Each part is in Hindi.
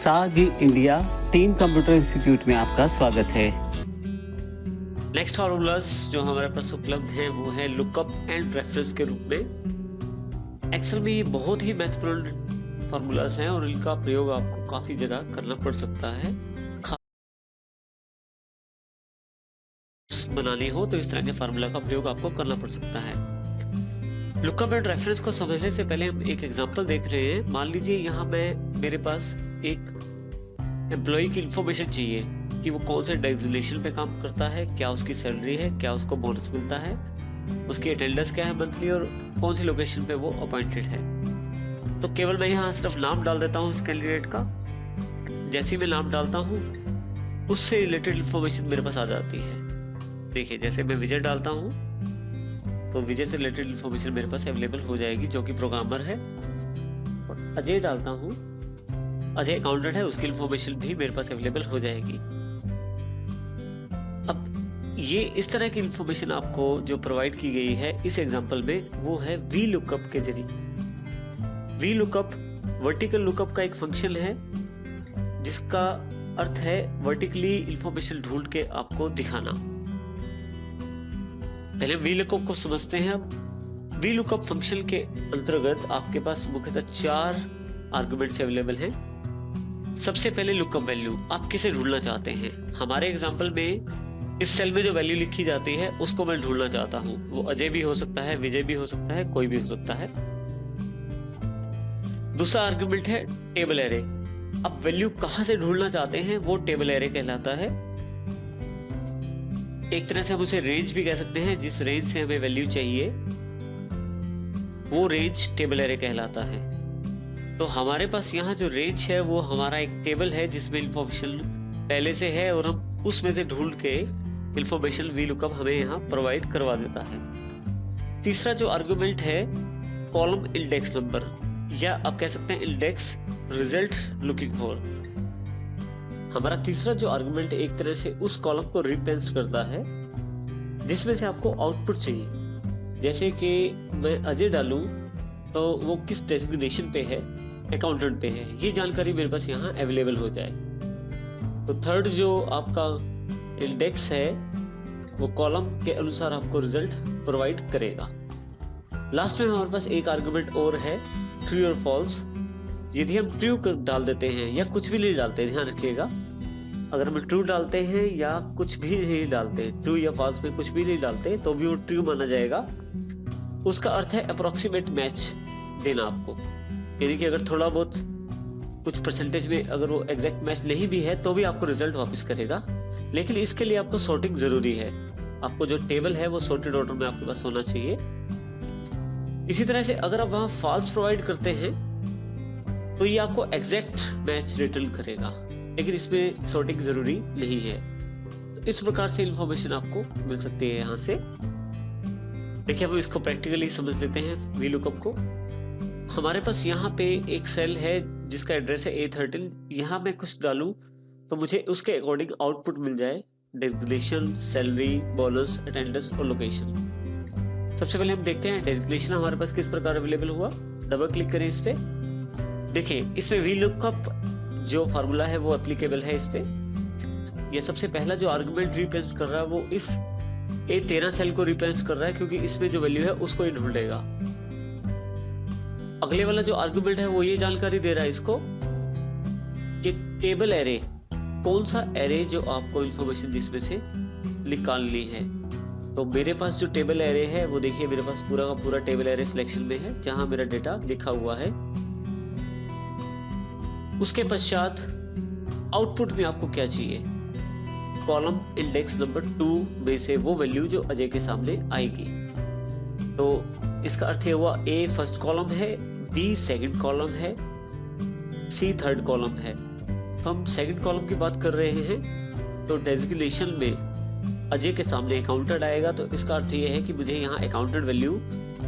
साजी इंडिया टीम कंप्यूटर इंस्टीट्यूट में आपका स्वागत है। नेक्स्ट फॉर्मूलाज जो हमारे पास उपलब्ध हैं वो है लुकअप एंड रेफरेंस के रूप में। एक्सेल में ये बहुत ही महत्वपूर्ण फॉर्मूलाज हैं और इनका प्रयोग आपको काफी जगह करना पड़ सकता है। बनानी हो तो इस तरह के फार्मूला का प्रयोग आपको करना पड़ सकता है। लुकअप एंड रेफरेंस को समझने से पहले हम एक एग्जांपल देख रहे हैं। मान लीजिए यहाँ मेरे पास एक एम्प्लॉय की इंफॉर्मेशन चाहिए कि वो कौन से डेजिग्नेशन पे काम करता है, क्या उसकी सैलरी है, क्या उसको बोनस मिलता है, उसकी अटेंडेंस क्या है मंथली और कौन सी लोकेशन पे वो अपॉइंटेड है। तो केवल मैं यहाँ सिर्फ नाम डाल देता हूँ इस कैंडिडेट का। जैसे ही मैं नाम डालता हूँ उससे रिलेटेड इंफॉर्मेशन मेरे पास आ जाती है। देखिए जैसे मैं विजय डालता हूँ तो विजय से रिलेटेड इंफॉर्मेशन मेरे पास अवेलेबल हो जाएगी जो कि प्रोग्रामर है। और अजय डालता हूँ, अजय अकाउंटेंट है, उसकी इंफॉर्मेशन भी मेरे पास अवेलेबल हो जाएगी। अब ये इस तरह की इंफॉर्मेशन आपको जो प्रोवाइड की गई है इस एग्जांपल में वो है वी लुकअप के जरिए। वी लुकअप वर्टिकल लुकअप का एक फंक्शन है जिसका अर्थ है वर्टिकली इंफॉर्मेशन ढूंढ के आपको दिखाना। पहले वी लुकअप को समझते हैं। अब वी लुकअप फंक्शन के अंतर्गत आपके पास मुख्यतः 4 आर्गुमेंट्स अवेलेबल हैं। सबसे पहले लुकअप वैल्यू, आप किसे ढूंढना चाहते हैं। हमारे एग्जांपल में इस सेल में जो वैल्यू लिखी जाती है उसको मैं ढूंढना चाहता हूं। वो अजय भी हो सकता है, विजय भी हो सकता है, कोई भी हो सकता है। दूसरा आर्गुमेंट है टेबल एरे। अब वैल्यू कहां से ढूंढना चाहते हैं वो टेबल एरे कहलाता है। एक तरह से हम उसे रेंज भी कह सकते हैं। जिस रेंज से हमें वैल्यू चाहिए वो रेंज टेबल एरे कहलाता है। तो हमारे पास यहाँ जो रेंज है वो हमारा एक टेबल है जिसमें इंफॉर्मेशन पहले से है और हम उसमें से ढूंढ के इंफॉर्मेशन वी लुकअप हमें यहाँ प्रोवाइड करवा देता है। तीसरा जो आर्गुमेंट है कॉलम इंडेक्स नंबर, या आप कह सकते हैं इंडेक्स रिजल्ट लुकिंग फॉर। हमारा तीसरा जो आर्गुमेंट एक तरह से उस कॉलम को रिप्रेजेंट करता है जिसमें से आपको आउटपुट चाहिए। जैसे कि मैं अजय डालूं तो वो किस डेजिग्नेशन पे है, अकाउंटेंट पे है, ये जानकारी मेरे पास यहाँ अवेलेबल हो जाए। तो थर्ड जो आपका इंडेक्स है वो कॉलम के अनुसार आपको रिजल्ट प्रोवाइड करेगा। लास्ट में हमारे पास एक आर्गुमेंट और है ट्रू और फॉल्स। यदि हम ट्रू डाल देते हैं या कुछ भी नहीं डालते, ध्यान रखिएगा, अगर हम ट्रू डालते हैं या कुछ भी नहीं डालते, ट्रू या फॉल्स में कुछ भी नहीं डालते तो भी वो ट्रू माना जाएगा। उसका अर्थ है अप्रोक्सीमेट मैच देना आपको, यानी कि अगर थोड़ा बहुत कुछ परसेंटेज में अगर वो एग्जैक्ट मैच नहीं भी है तो भी आपको रिजल्ट वापस करेगा। लेकिन इसके लिए आपको सॉर्टिंग जरूरी है। आपको जो टेबल है वो सॉर्टेड ऑर्डर में आपके पास होना चाहिए। इसी तरह से अगर आप वहां फॉल्स प्रोवाइड करते हैं तो ये आपको एग्जैक्ट मैच रिटर्न करेगा, लेकिन इसमें सॉर्टिंग जरूरी नहीं है। तो इस प्रकार से इंफॉर्मेशन आपको मिल सकती है यहाँ से। देखिए हम इसको प्रैक्टिकली समझ लेते हैं वी लुकअप को। हमारे पास यहाँ पे एक सेल है जिसका एड्रेस है A13। यहाँ मैं कुछ डालूं तो मुझे उसके अकॉर्डिंग आउटपुट मिल जाए, डेजिग्नेशन, सैलरी, बोनस, अटेंडेंस और लोकेशन। सबसे पहले हम देखते हैं डेजिग्नेशन हमारे पास किस प्रकार अवेलेबल हुआ। डबल क्लिक करें इस पे। देखिए इसमें वी लुकअप जो फार्मूला है वो एप्लीकेबल है इस पे। ये सबसे पहला जो आर्गुमेंट रिप्रेजेंट कर रहा है वो इस A13 सेल को रिप्रेजेंट कर रहा है क्योंकि इसमें जो वैल्यू है उसको ही ढूंढेगा। अगले वाला जो आर्गुमेंट है वो ये जानकारी दे रहा है इसको कि टेबल एरे, कौन सा एरे जो आपको इंफॉर्मेशन जिसमें से निकालनी है। तो मेरे पास जो टेबल एरे है वो देखिए मेरे पास पूरा का पूरा टेबल एरे सिलेक्शन में है जहां मेरा डेटा लिखा हुआ है। उसके पश्चात आउटपुट में आपको क्या चाहिए, कॉलम इंडेक्स नंबर 2 में से वो वैल्यू जो अजय के सामने आएगी। तो इसका अर्थ ये हुआ A फर्स्ट कॉलम है, B सेकंड कॉलम है, C थर्ड कॉलम है। तो हम सेकंड कॉलम की बात कर रहे हैं तो डेजिग्नेशन में अजय के सामने अकाउंटेंट आएगा। तो इसका अर्थ ये है कि मुझे यहाँ accountant value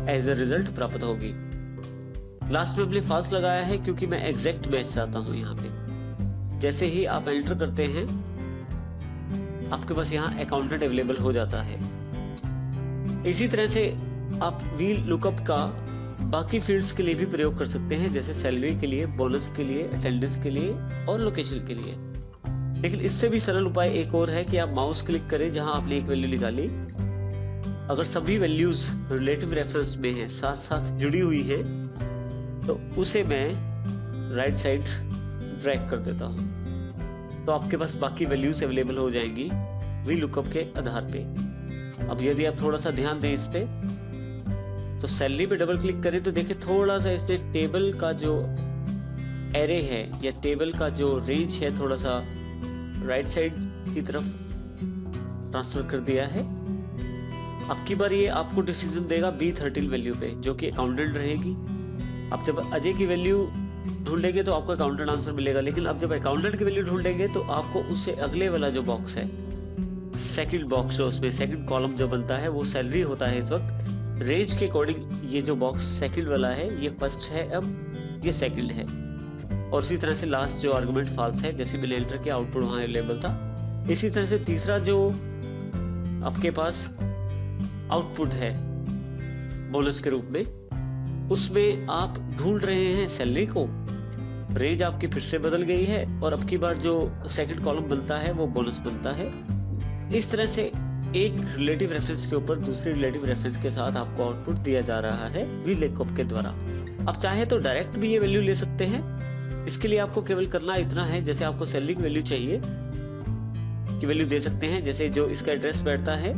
as a result प्राप्त होगी। लास्ट में हमने फॉल्स लगाया है क्योंकि मैं एग्जैक्ट मैच चाहता हूं यहाँ पे। जैसे ही आप एंटर करते हैं आपके पास यहाँ अकाउंटेंट अवेलेबल हो जाता है। इसी तरह से आप वी लुकअप का बाकी फील्ड्स के लिए भी प्रयोग कर सकते हैं, जैसे सैलरी के लिए, बोनस के लिए, अटेंडेंस के लिए और लोकेशन के लिए। लेकिन इससे भी सरल उपाय एक और है कि आप माउस क्लिक करें जहां आपने एक वैल्यू निकाली, अगर सभी वैल्यूज रिलेटिव रेफरेंस में हैं, साथ साथ जुड़ी हुई है, तो उसे मैं राइट साइड ड्रैग कर देता हूं, तो आपके पास बाकी वैल्यूज अवेलेबल हो जाएंगी वी लुकअप के आधार पे। अब यदि आप थोड़ा सा ध्यान दें इस पे, तो सैलरी पे डबल क्लिक करें तो देखिए थोड़ा सा इसने टेबल का जो एरे है या टेबल का जो रेंज है थोड़ा सा राइट साइड की तरफ ट्रांसफर कर दिया है। अब की बार ये आपको डिसीजन देगा B13 वैल्यू पे, जो कि अकाउंटेंट रहेगी। अब जब अजय की वैल्यू ढूंढेंगे तो आपको अकाउंटेंट आंसर मिलेगा, लेकिन अब जब अकाउंटेंट की वैल्यू ढूंढेंगे तो आपको उससे अगले वाला जो बॉक्स है, सेकंड बॉक्स, जो उसमें सेकंड कॉलम जो बनता है वो सैलरी होता है इस वक्त। रेंज के अकॉर्डिंग ये जो बॉक्स सेकंड वाला है ये फर्स्ट है, अब ये सेकंड है। और इसी तरह से लास्ट जो आर्गुमेंट फॉल्स है, जैसे मैंने एंटर किया आउटपुट वहां अवेलेबल था। इसी तरह से तीसरा जो आपके पास आउटपुट है बोनस के रूप में, उसमें आप ढूंढ रहे हैं सैलरी को, रेंज आपकी फिर से बदल गई है और अब की बार जो सेकंड कॉलम बनता है वो बोनस बनता है। इस तरह से एक रिलेटिव रेफरेंस के ऊपर दूसरे रिलेटिव रेफरेंस के साथ आपको आउटपुट दिया जा रहा है वी लुकअप के द्वारा। आप चाहे तो डायरेक्ट भी ये वैल्यू ले सकते हैं। इसके लिए आपको केवल करना इतना है, जैसे आपको सैलरी की वैल्यू चाहिए की वैल्यू दे सकते हैं, जैसे जो इसका एड्रेस बैठता है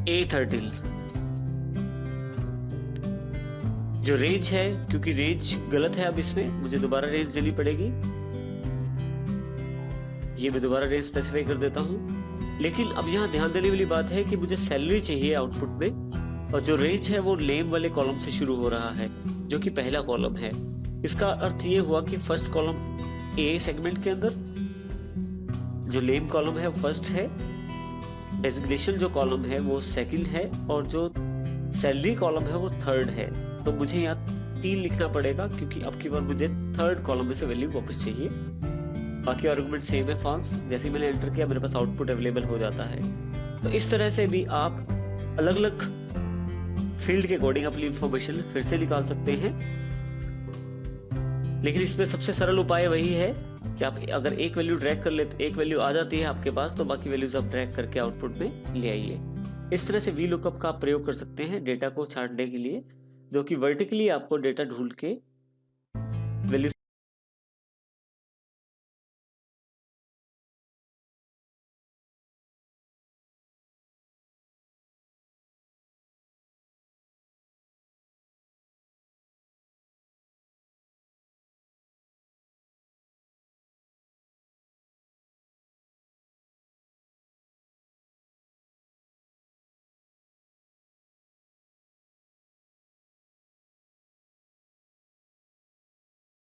A13, जो रेंज है, क्योंकि रेंज गलत है अब इसमें मुझे दोबारा रेंज देनी पड़ेगी, ये मैं दोबारा रेंज स्पेसिफाई कर देता हूं। लेकिन अब यहाँ ध्यान देने वाली बात है कि मुझे सैलरी चाहिए आउटपुट में, और जो रेंज है वो नेम वाले कॉलम से शुरू हो रहा है, जो कि पहला कॉलम है। इसका अर्थ ये हुआ कि फर्स्ट कॉलम ए सेगमेंट के अंदर जो नेम कॉलम है वो फर्स्ट है, डेजिग्नेशन जो कॉलम है वो सेकंड है, और जो सैलरी कॉलम है वो थर्ड है। तो मुझे यहाँ 3 लिखना पड़ेगा, क्योंकि अब की बार मुझे थर्ड कॉलम में से वैल्यू वापस चाहिए। बाकी आर्गुमेंट सेम है फॉल्स, जैसे मैंने एंटर किया मेरे पास आउटपुट अवेलेबल हो जाता है। तो इस तरह से भी आप अलग अलग फील्ड के अकॉर्डिंग अपनी इंफॉर्मेशन फिर से निकाल सकते हैं। लेकिन इसमें सबसे सरल उपाय वही है कि आप अगर एक वैल्यू ड्रैग कर लेते, एक वैल्यू आ जाती है आपके पास, तो बाकी वैल्यूज आप ड्रैग करके आउटपुट में ले आइए। इस तरह से वी लुकअप का आप प्रयोग कर सकते हैं डेटा को छांटने के लिए, जो कि वर्टिकली आपको डेटा ढूंढ के